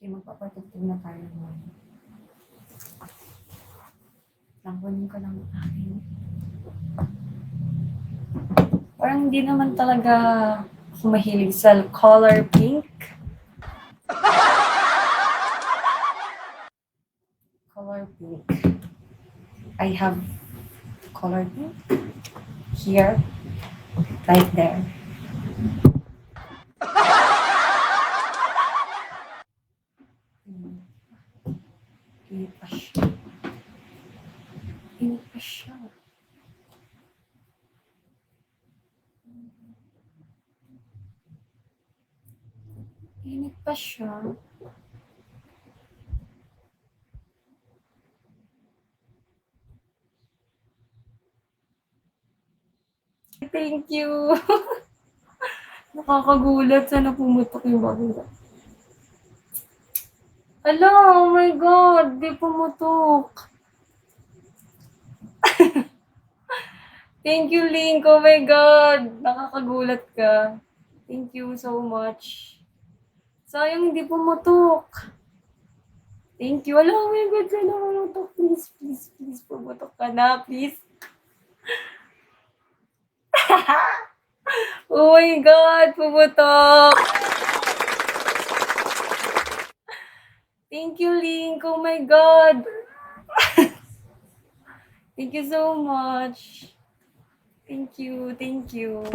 Okay, magpapatugtog na tayo ngayon. Nakunin ko lang akin. Parang hindi naman talaga mahilig sa color pink. Color pink. I have color pink here, right there. Init pa siya. Init pa siya. Init pa siya. Thank you. Nakakagulat. Sana pumutok yung bagay. Hala, oh my God. Di pumutok. Thank you, Link. Oh my God. Nakakagulat ka. Thank you so much. Sayang hindi pumutok. Thank you. Hala, oh my God. Sana pumutok. Please, please, please. Pumutok ka na, please. Oh my God. Pumutok. Thank you, Link. Oh my God. Thank you so much. Thank you. Thank you.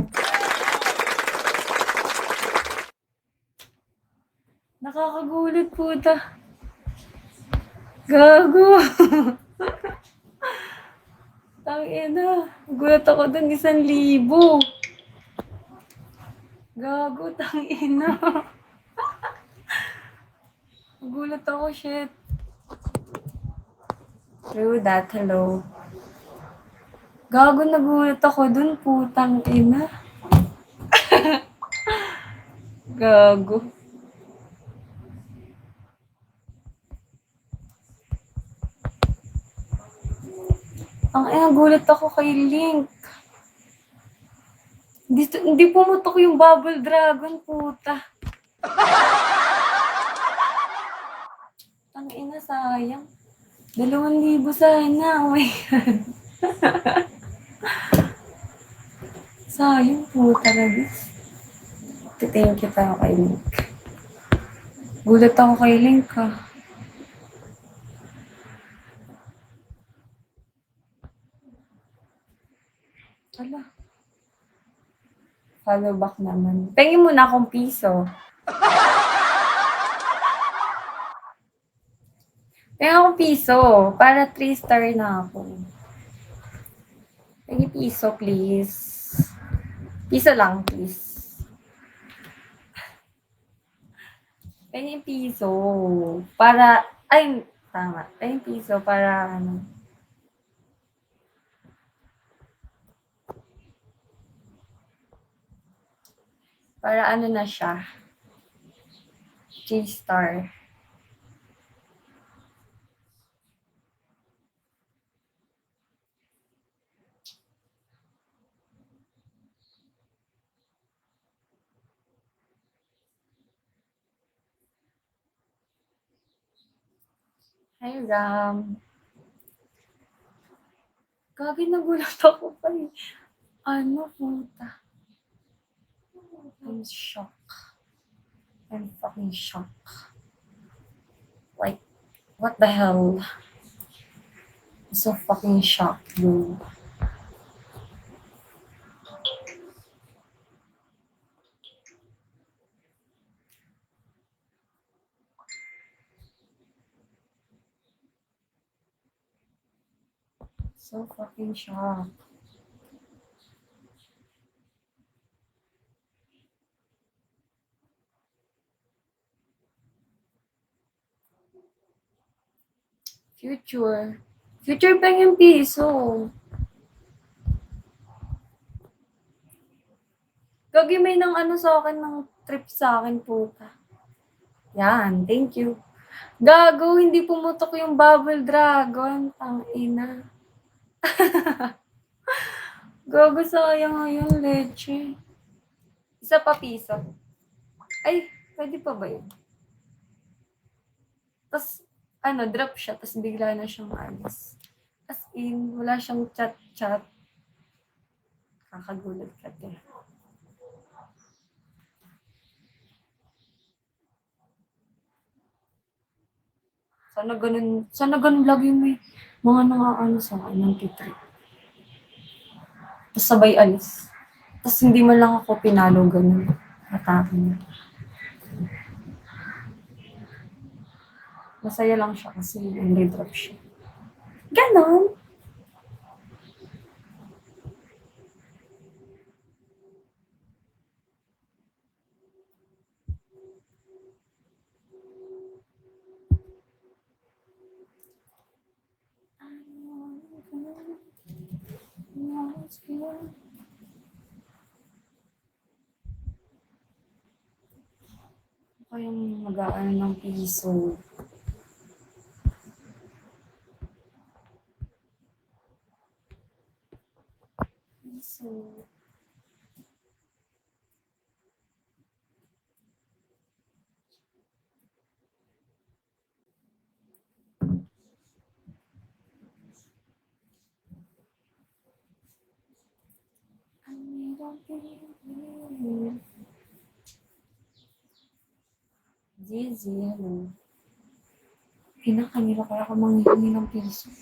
Nakakagulat po ta. Gago. Tangina. Gulat ako dun 1,000. Gago, tangina. Gulat ako, shit. True that, hello. Gago, nagulat ako dun, putang ina. Gago. Ang ina, gulat ako kay Link. Hindi pumutok yung bubble dragon, puta. Ang ina, sayang. 2,000 sana. Oh my God. Sayang po talaga. Thank you tayo kay Link. Gulat ako kay Link, ha. Ala. Follow back naman. Pengin mo na akong piso. Pengin akong piso. Para 3-star na ako. Pengin piso, please. Piso lang, please. Pengin piso. Para, ay, tama. Pengin piso para, ano. Para ano na siya. 3-star. Hi, Ram. Gagi, nagulat ako pa eh. Ano, puta. I'm shocked. I'm fucking shocked. Like, what the hell? I'm so fucking shocked, dude. So fucking shocked. Future. Future pa yung piso. Gagi, may nang ano sa akin, ng trip sa akin, puta. Yan, thank you. Gago, hindi pumutok yung bubble dragon. Tangina. Gago, sayang ngayon, leche. Isa pa piso. Ay, pwede pa ba yun? Tas ano, drop siya tas bigla na siyang alis. As in, wala siyang chat-chat. Kakagulat ka din. Sana ganun lagi may mga nangaano sa akin ng trip. Tas sabay alis. Tas hindi man lang ako pinalo ganun. Atake niya. Masaya lang siya kasi nag-drop siya. Ganon. Kayang mag-aano ng piso. Piso. Zizi, ano? Kanila kaya ako manghihingi ng piso.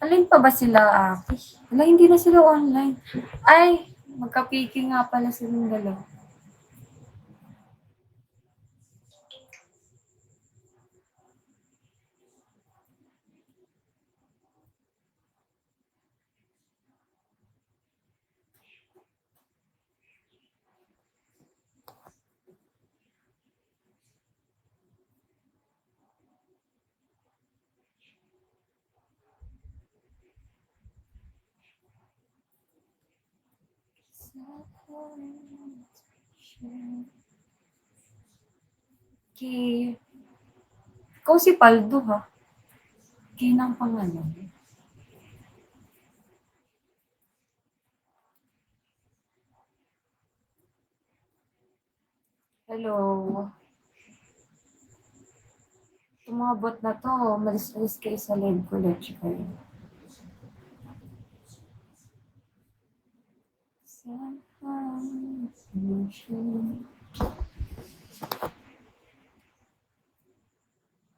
Alin pa ba sila, Aki? Wala, hindi na sila online. Ay, magka-piki nga pala silang dalawa. Okay. Ikaw si Paldo, ha? Kinang pangalan. Hello. Itong mga bot na to, malis-alis kayo sa live ko, let's kayo.